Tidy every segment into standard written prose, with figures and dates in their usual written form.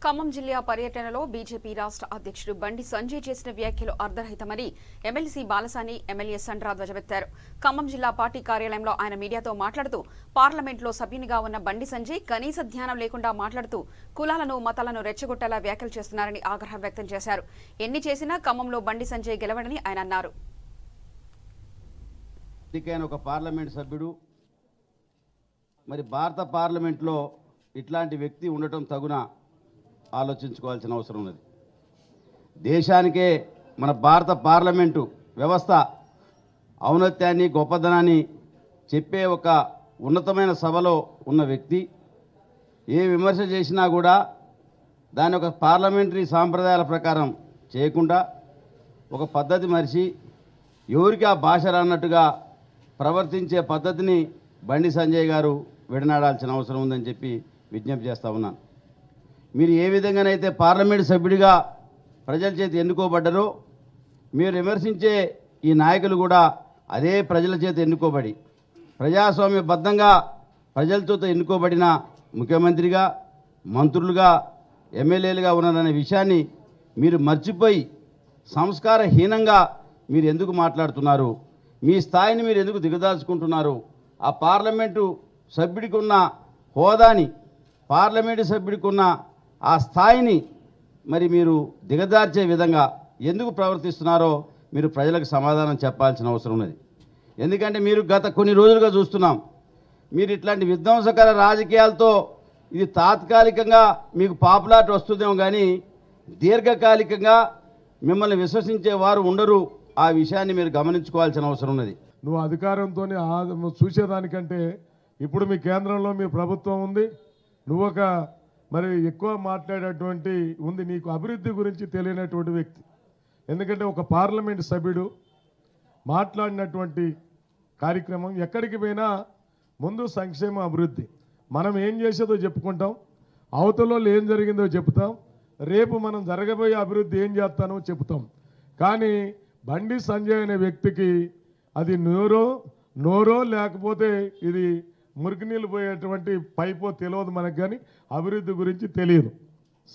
ఖమ్మం జిల్లా పర్యటనలో బీజేపీ రాష్ట్ర అధ్యక్షుడు బండి సంజయ్ చేసిన వ్యాఖ్యలు అర్ధరహితమని ఎమ్మెల్సీ బాలసాని ఎమ్మెల్యే సండ్రా ధ్వజమెత్తారు. ఖమ్మం జిల్లా పార్టీ కార్యాలయంలో ఆయన మీడియాతో మాట్లాడుతూ పార్లమెంట్లో సభ్యునిగా ఉన్న బండి సంజయ్ కనీస జ్ఞానం లేకుండా మాట్లాడుతూ కులాలను మతాలను రెచ్చగొట్టేలా వ్యాఖ్యలు చేస్తున్నారని ఆగ్రహం వ్యక్తం చేశారు. ఎన్ని చేసినా ఖమ్మంలో బండి సంజయ్ గెలవడని ఆయన అన్నారు. ఒక పార్లమెంట్ సభ్యుడు మరి భారత పార్లమెంట్లో ఇట్లాంటి వ్యక్తి ఉండటం తగున ఆలోచించుకోవాల్సిన అవసరం ఉన్నది. దేశానికే మన భారత పార్లమెంటు వ్యవస్థ ఔన్నత్యాన్ని గొప్పదనాన్ని చెప్పే ఒక ఉన్నతమైన సభలో ఉన్న వ్యక్తి ఏ విమర్శ చేసినా కూడా దాని ఒక పార్లమెంటరీ సాంప్రదాయాల ప్రకారం చేయకుండా ఒక పద్ధతి మరిచి ఎవరికి ఆ భాష రానట్టుగా ప్రవర్తించే పద్ధతిని బండి సంజయ్ గారు విడనాడాల్సిన అవసరం ఉందని చెప్పి విజ్ఞప్తి చేస్తూ ఉన్నాను. మీరు ఏ విధంగానైతే పార్లమెంటు సభ్యుడిగా ప్రజల చేత ఎన్నుకోబడ్డారో మీరు విమర్శించే ఈ నాయకులు కూడా అదే ప్రజల చేత ఎన్నుకోబడి ప్రజాస్వామ్యబద్ధంగా ప్రజలతో ఎన్నుకోబడిన ముఖ్యమంత్రిగా మంత్రులుగా ఎమ్మెల్యేలుగా ఉన్నారనే విషయాన్ని మీరు మర్చిపోయి సంస్కారహీనంగా మీరు ఎందుకు మాట్లాడుతున్నారు? మీ స్థాయిని మీరు ఎందుకు దిగదాల్చుకుంటున్నారు? ఆ పార్లమెంటు సభ్యుడికి ఉన్న హోదాని, పార్లమెంటు సభ్యుడికి ఉన్న ఆ స్థాయిని మరి మీరు దిగదార్చే విధంగా ఎందుకు ప్రవర్తిస్తున్నారో మీరు ప్రజలకు సమాధానం చెప్పాల్సిన అవసరం ఉన్నది. ఎందుకంటే మీరు గత కొన్ని రోజులుగా చూస్తున్నాం, మీరు ఇట్లాంటి విధ్వంసకర రాజకీయాలతో ఇది తాత్కాలికంగా మీకు పాపులారిటీ వస్తుందేమో కానీ దీర్ఘకాలికంగా మిమ్మల్ని విశ్వసించే వారు ఉండరు. ఆ విషయాన్ని మీరు గమనించుకోవాల్సిన అవసరం ఉన్నది. నువ్వు అధికారంతో చూసేదానికంటే ఇప్పుడు మీ కేంద్రంలో మీ ప్రభుత్వం ఉంది, నువ్వు ఒక మరి ఎక్కువ మాట్లాడేటువంటి ఉంది, నీకు అభివృద్ధి గురించి తెలియనటువంటి వ్యక్తి. ఎందుకంటే ఒక పార్లమెంట్ సభ్యుడు మాట్లాడినటువంటి కార్యక్రమం ఎక్కడికి పోయినా ముందు సంక్షేమ అభివృద్ధి, మనం ఏం చేసేదో చెప్పుకుంటాం, అవతలలో ఏం జరిగిందో చెప్తాం, రేపు మనం జరగబోయే అభివృద్ధి ఏం చేస్తానో చెప్తాం. కానీ బండి సంజయ్ అనే వ్యక్తికి అది నోరో లేకపోతే ఇది మురికి నీళ్ళు పోయేటువంటి పైపో తెలియదు మనకు, కానీ అభివృద్ధి గురించి తెలియదు,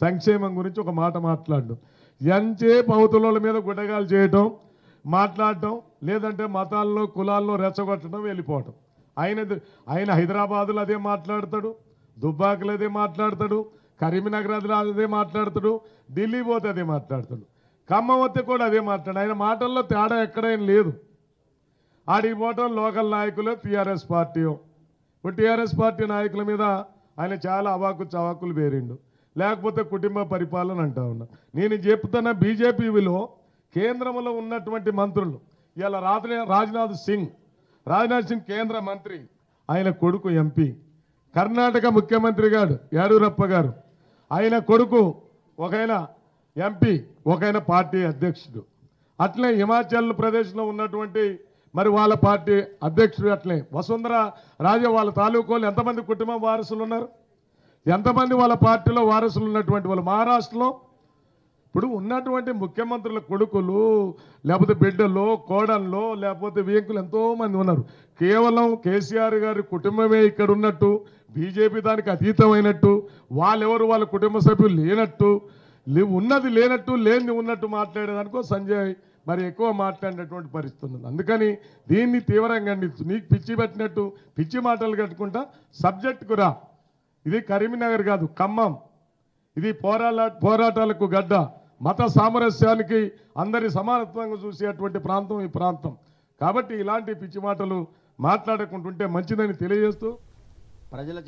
సంక్షేమం గురించి ఒక మాట మాట్లాడడం, ఎంతసేపు అవతల మీద గుడ్డగాలు చేయటం, మాట్లాడటం, లేదంటే మతాల్లో కులాల్లో రెచ్చగొట్టడం, వెళ్ళిపోవటం. ఆయన హైదరాబాదులో అదే మాట్లాడతాడు, దుబ్బాకలో అదే మాట్లాడతాడు, కరీంనగర్ అదే మాట్లాడతాడు, ఢిల్లీ పోతే అదే మాట్లాడతాడు, ఖమ్మం వస్తే కూడా అదే మాట్లాడు. ఆయన మాటల్లో తేడా ఎక్కడైనా లేదు. ఆడికి పోవటం లోకల్ నాయకులు టీఆర్ఎస్ పార్టీ, ఇప్పుడు టీఆర్ఎస్ పార్టీ నాయకుల మీద ఆయన చాలా చవాకులు పేరిండు, లేకపోతే కుటుంబ పరిపాలన అంటా ఉన్నా. నేను చెప్తున్న బీజేపీలో కేంద్రంలో ఉన్నటువంటి మంత్రులు ఇలా రాజ్నాథ్ సింగ్ కేంద్ర మంత్రి, ఆయన కొడుకు ఎంపీ, కర్ణాటక ముఖ్యమంత్రి గారు యడ్యూరప్ప గారు, ఆయన కొడుకు ఒకైన ఎంపీ, ఒకైన పార్టీ అధ్యక్షుడు, అట్లే హిమాచల్ ప్రదేశ్లో ఉన్నటువంటి మరి వాళ్ళ పార్టీ అధ్యక్షుడు, అట్లే వసుంధర రాజే వాళ్ళ తాలూకోలు ఎంతమంది కుటుంబ వారసులు ఉన్నారు, ఎంతమంది వాళ్ళ పార్టీలో వారసులు ఉన్నటువంటి వాళ్ళు. మహారాష్ట్రలో ఇప్పుడు ఉన్నటువంటి ముఖ్యమంత్రుల కొడుకులు, లేకపోతే బిడ్డలు, కోడళ్ళు, లేకపోతే వేంకులు ఎంతోమంది ఉన్నారు. కేవలం కేసీఆర్ గారి కుటుంబమే ఇక్కడ ఉన్నట్టు, బీజేపీ దానికి అతీతమైనట్టు, వాళ్ళెవరు వాళ్ళ కుటుంబ సభ్యులు లేనట్టు, ఉన్నది లేనట్టు లేనిది ఉన్నట్టు మాట్లాడేదానికో సంజయ్ మరి ఎక్కువ మాట్లాడినటువంటి పరిస్థితి ఉంది. అందుకని దీన్ని తీవ్రంగా నీకు పిచ్చి పెట్టినట్టు పిచ్చి మాటలు కట్టుకుంటా సబ్జెక్టుకు రా. ఇది కరీంనగర్ కాదు, ఖమ్మం. ఇది పోరాటాలకు గడ్డ, మత సామరస్యానికి అందరి సమానత్వంగా చూసేటువంటి ప్రాంతం ఈ ప్రాంతం. కాబట్టి ఇలాంటి పిచ్చి మాటలు మాట్లాడకుంటుంటే మంచిదని తెలియజేస్తూ ప్రజల